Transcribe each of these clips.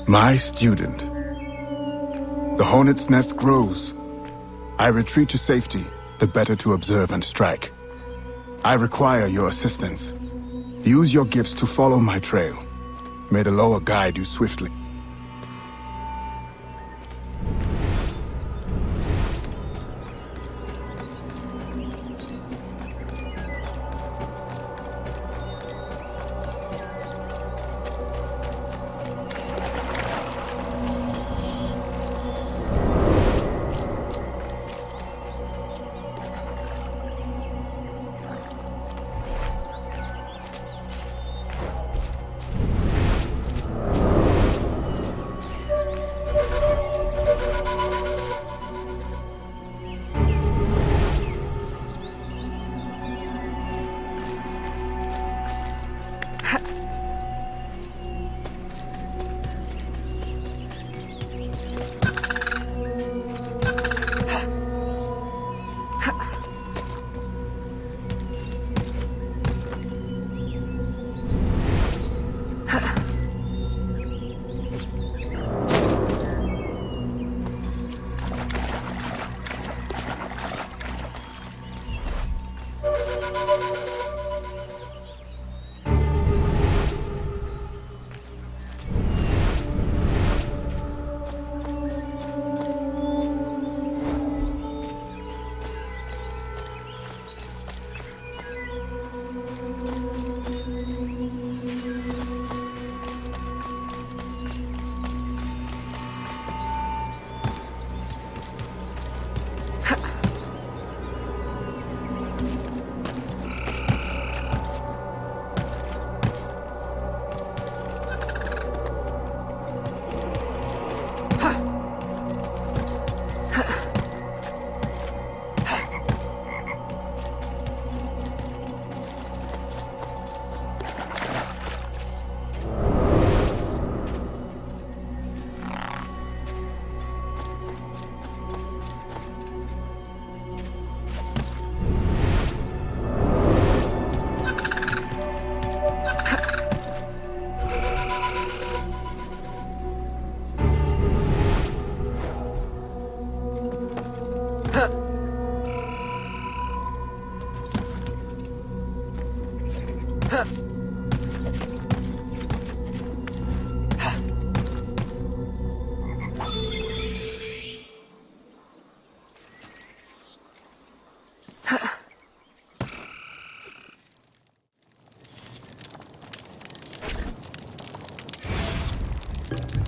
My student. The hornet's nest grows. I retreat to safety, the better to observe and strike. I require your assistance. Use your gifts to follow my trail. May the Loas guide you swiftly.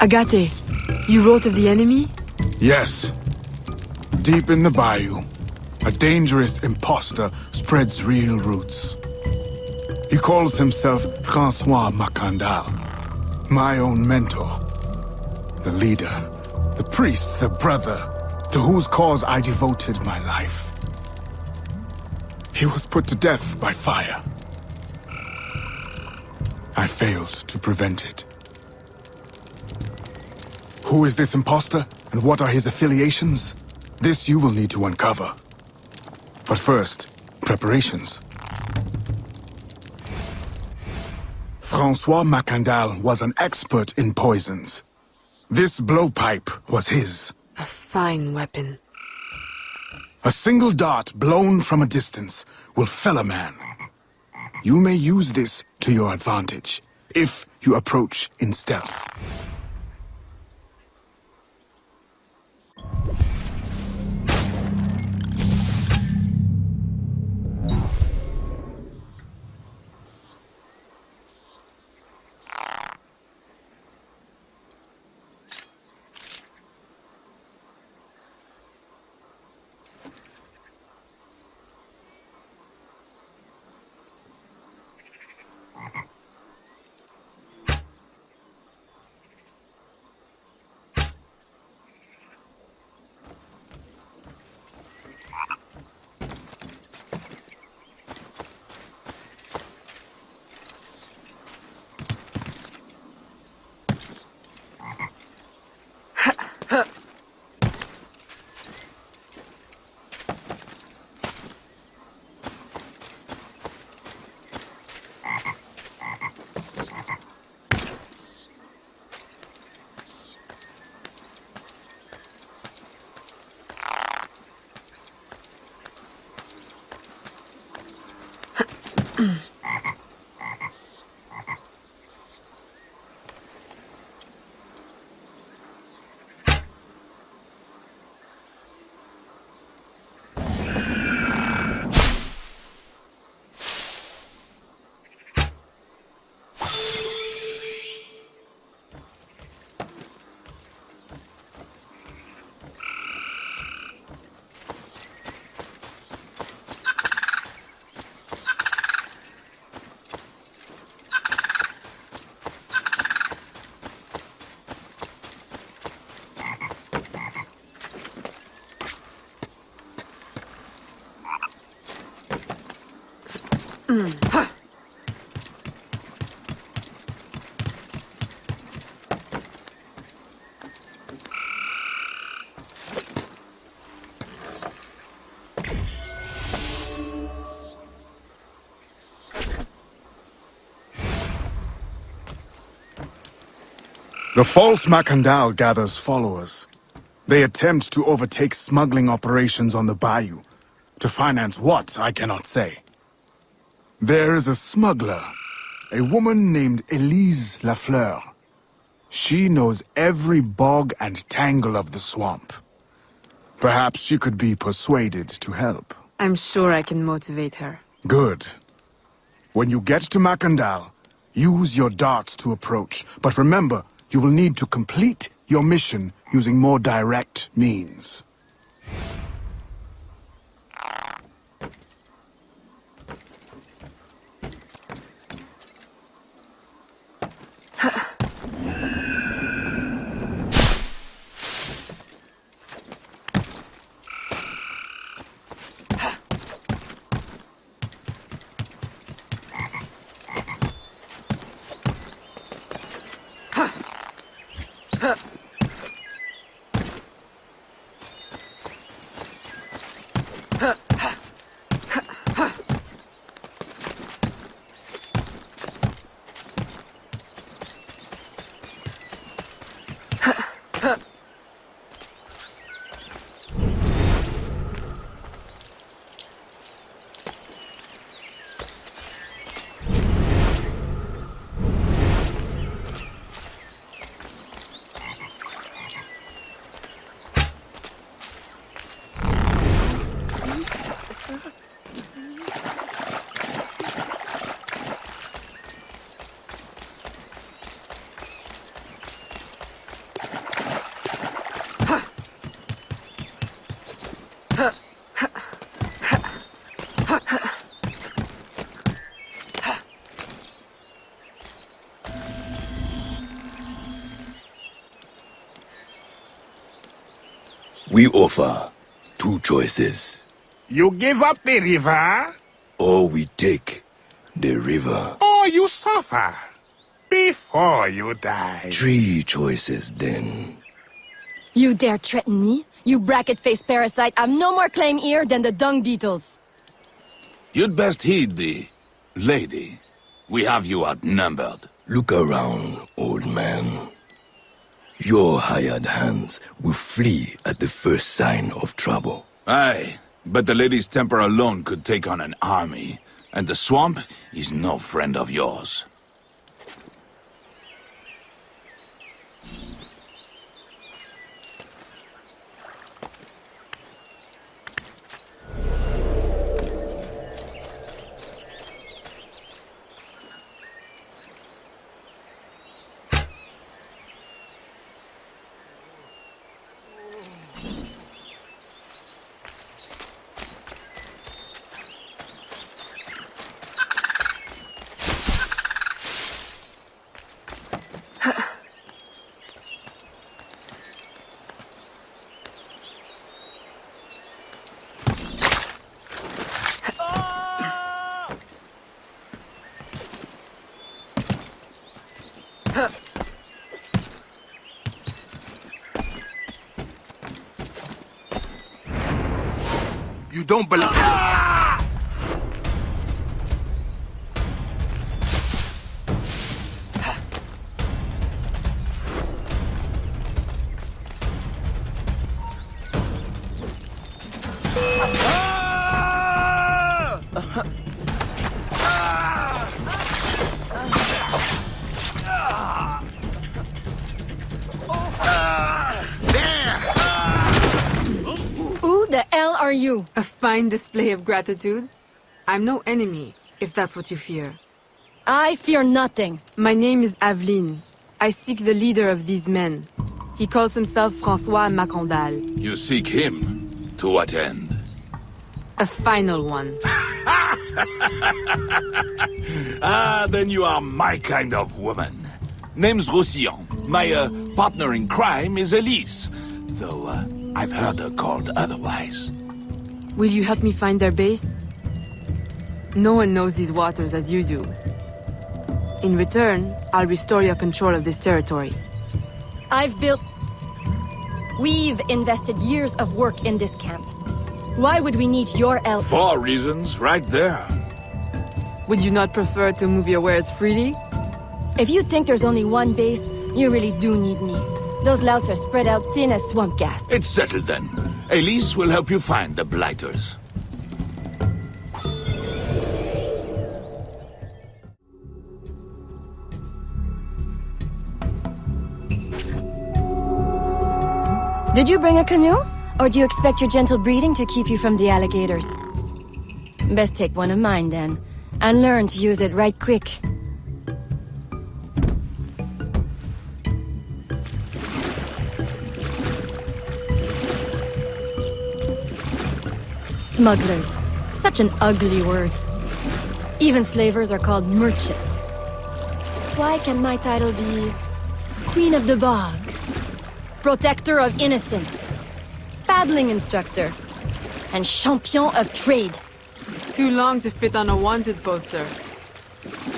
Agate, you wrote of the enemy? Yes. Deep in the bayou, a dangerous impostor spreads real roots. He calls himself False Mackandal, my own mentor. The leader, the priest, the brother, to whose cause I devoted my life. He was put to death by fire. I failed to prevent it. Who is this impostor, and what are his affiliations? This you will need to uncover. But first, preparations. False Mackandal was an expert in poisons. This blowpipe was his. A fine weapon. A single dart blown from a distance will fell a man. You may use this to your advantage, if you approach in stealth. The False Mackandal gathers followers. They attempt to overtake smuggling operations on the bayou. To finance what, I cannot say. There is a smuggler, a woman named Elise Lafleur. She knows every bog and tangle of the swamp. Perhaps she could be persuaded to help. I'm sure I can motivate her. Good. When you get to Mackandal, use your darts to approach. But remember, you will need to complete your mission using more direct means. We offer two choices. You give up the river, Or we take the river. or you suffer before you die. Three choices then. You dare threaten me? You bracket-faced parasite, I've no more claim here than the dung beetles. You'd best heed the lady. We have you outnumbered. Look around, old man. Your hired hands will flee at the first sign of trouble. Aye, but the lady's temper alone could take on an army, and the swamp is no friend of yours. You don't believe. the hell are you? A fine display of gratitude. I'm no enemy, if that's what you fear. I fear nothing. My name is Aveline. I seek the leader of these men. He calls himself False Mackandal. You seek him? To what end? A final one. Ah, then you are my kind of woman. Name's Roussillon. My partner in crime is Elise. Though, I've heard her called otherwise. Will you help me find their base? No one knows these waters as you do. In return, I'll restore your control of this territory. We've invested years of work in this camp. Why would we need your help? 4 reasons, right there. Would you not prefer to move your wares freely? If you think there's only one base, you really do need me. Those louts are spread out thin as swamp gas. It's settled then. Elise will help you find the Blighters. Did you bring a canoe? Or do you expect your gentle breeding to keep you from the alligators? Best take one of mine then, and learn to use it right quick. Smugglers. Such an ugly word. Even slavers are called merchants. Why can my title be Queen of the Bog? Protector of Innocence, paddling instructor, and champion of trade. Too long to fit on a wanted poster.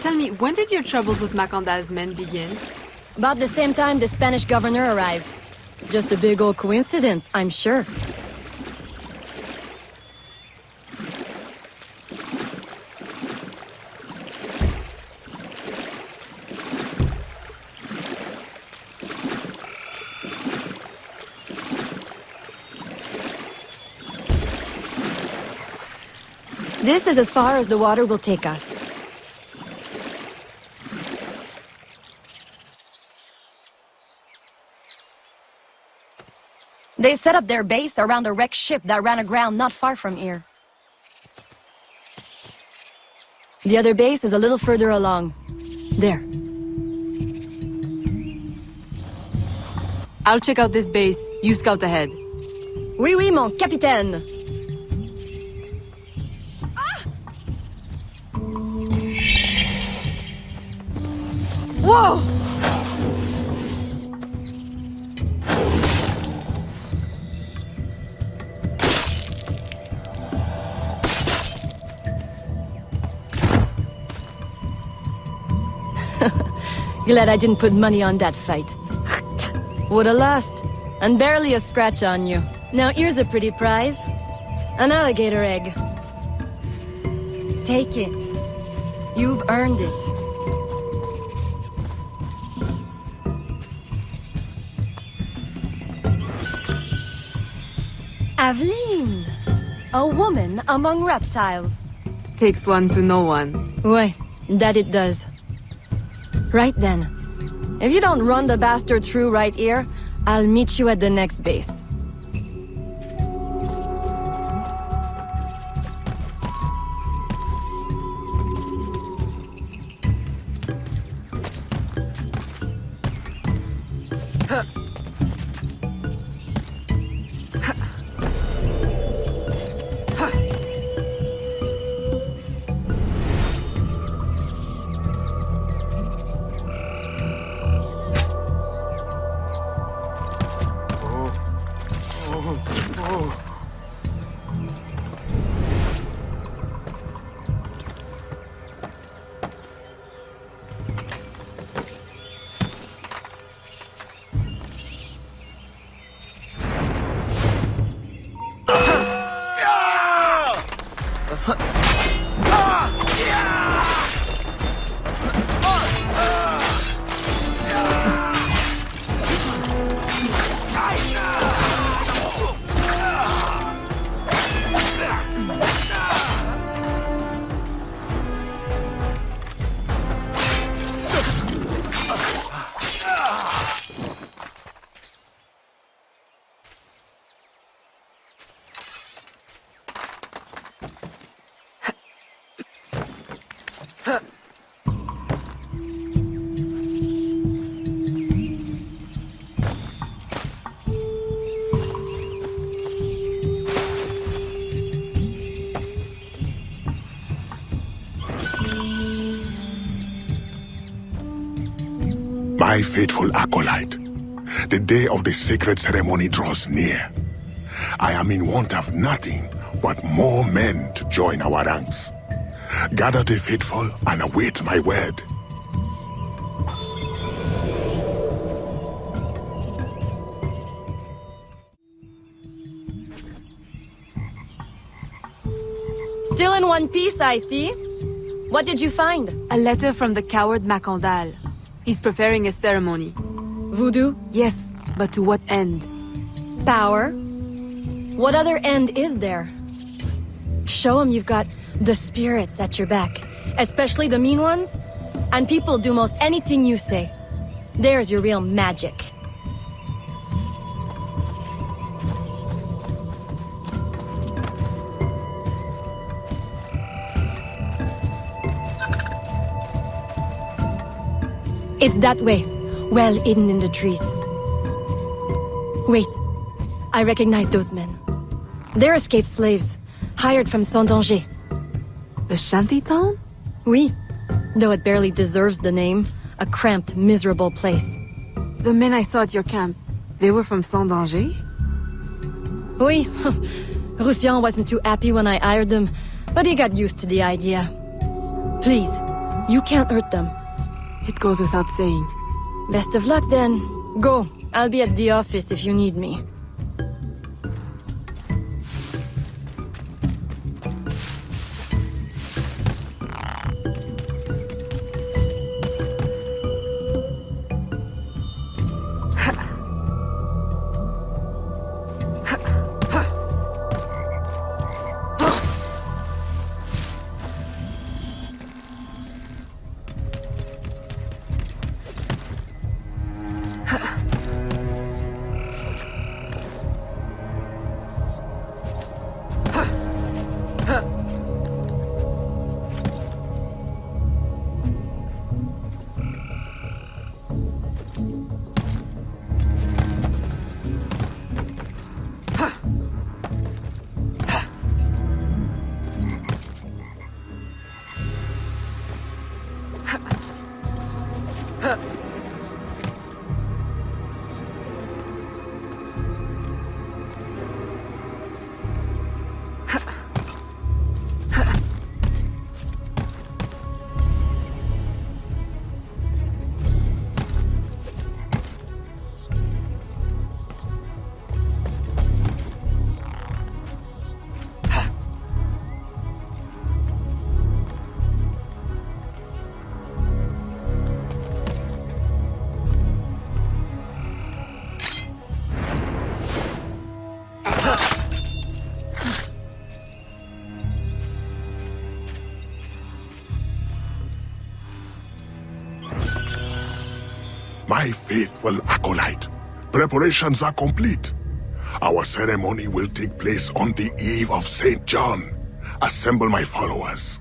Tell me, when did your troubles with Mackandal's men begin? About the same time the Spanish governor arrived. Just a big old coincidence, I'm sure. This is as far as the water will take us. They set up their base around a wrecked ship that ran aground not far from here. The other base is a little further along. There. I'll check out this base. You scout ahead. Oui, oui, mon capitaine. Whoa! Glad I didn't put money on that fight. Woulda lost. And barely a scratch on you. Now here's a pretty prize. An alligator egg. Take it. You've earned it. Aveline! A woman among reptiles. Takes one to know one. Ouais, that it does. Right then. If you don't run the bastard through right here, I'll meet you at the next base. My faithful acolyte, the day of the sacred ceremony draws near. I am in want of nothing but more men to join our ranks. Gather the faithful and await my word. Still in one piece, I see. What did you find? A letter from the coward Mackandal. He's preparing a ceremony. Voodoo? Yes, but to what end? Power? What other end is there? Show him you've got the spirits at your back, especially the mean ones, and people do most anything you say. There's your real magic. It's that way, well hidden in the trees. Wait, I recognize those men. They're escaped slaves, hired from Saint-Danger. The shanty town? Oui, though it barely deserves the name. A cramped, miserable place. The men I saw at your camp, they were from Saint-Danger? Oui, Roussillon wasn't too happy when I hired them, but he got used to the idea. Please, you can't hurt them. It goes without saying. Best of luck then. Go, I'll be at the office if you need me. My faithful acolyte, preparations are complete. Our ceremony will take place on the eve of St. John. Assemble my followers.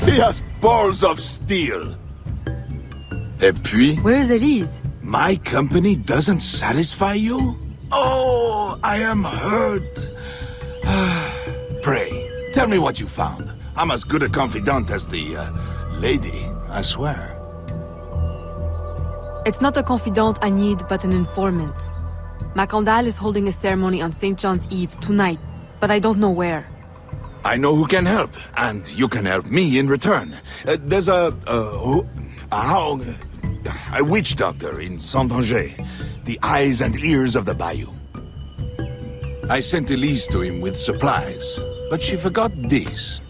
He has balls of steel. Et puis? Where's Elise? My company doesn't satisfy you? Oh, I am hurt. Pray, tell me what you found. I'm as good a confidant as the lady, I swear. It's not a confidant I need, but an informant. Mackandal is holding a ceremony on St. John's Eve tonight, but I don't know where. I know who can help, and you can help me in return. There's a witch doctor in Saint-Danger, the eyes and ears of the bayou. I sent Elise to him with supplies, but she forgot this.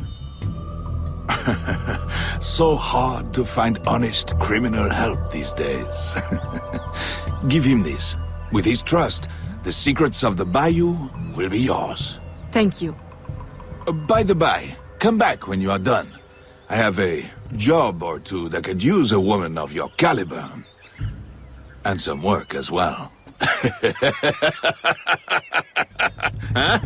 So hard to find honest criminal help these days. Give him this. With his trust, the secrets of the bayou will be yours. Thank you. By the by, come back when you are done. I have a job or two that could use a woman of your caliber. And some work as well. Huh?